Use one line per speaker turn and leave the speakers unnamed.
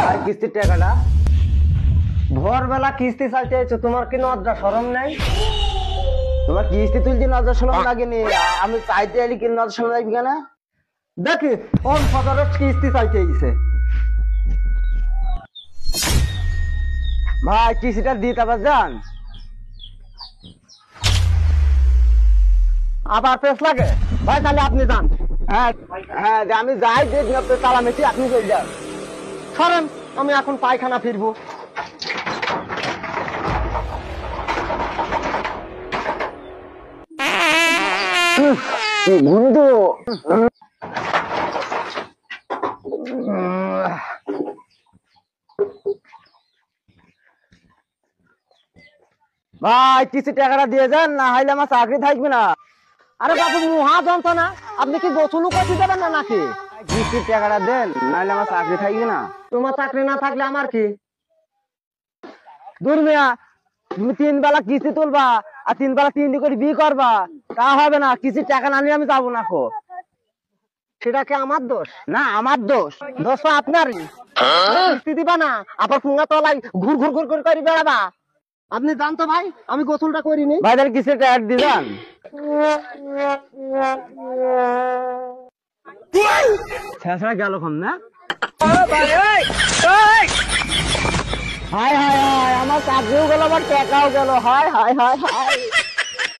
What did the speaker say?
ভাই কিস্তির টাকাটা ভোরবেলা কিস্তি চাইতে চাইছো, তোমার কি লজ্জা শরম নাই? তোমার কিস্তি তুলতে লজ্জা শরম লাগেনি, আমি চাইতে এলি কি লজ্জা শরম লাগবে কেন? দেখি কোন ফসলের কিস্তি চাইতে গেছে। ভাই কিস্তিটা দিতে আবার যান, আবার পেস লাগে ভাই, তাহলে আপনি যান। হ্যাঁ হ্যাঁ, আমি যাই দেখি আপনার তালা মেশি, আপনি চলে যান। সরেন, আমি এখন পায়খানা ফিরবো। বন্ধু ভাই কিছু টাকাটা দিয়ে যান, না হলে আমার চাকরি থাকবে না। আরে বাবু মহা যন্ত্রণা, আপনি কি গোসলও করতে দেবেন না নাকি? কিস্তির টাকাটা দেন, নাহলে আমার চাকরি থাকবে না। তোমার চাকরি না থাকলে আমার কি? দূর মিয়া, তুমি 3 বেলা কিস্তি তুলবা আর 3 বেলা 3 করে বিয়ে করবা, তা হবে না। কিস্তির টাকা না নিয়ে আমি যাবো না। সেটা কি আমার দোষ? না, আমার দোষ। দোষ তো আপনারই। কিস্তি দিবা না, আবার পুঙ্গা তলায় ঘুর ঘুর ঘুর করে বেড়াবা। আপনি জান তো ভাই, আমি গোসলটা করিনি। ভাই তাহলে কিস্তিটা অ্যাড দিবেন। ছেঁচড়া গেল কম না? হায় হায় হায়, আমার চাকরিও গেল, আমার টাকাও গেল। হায় হায় হায় হায়।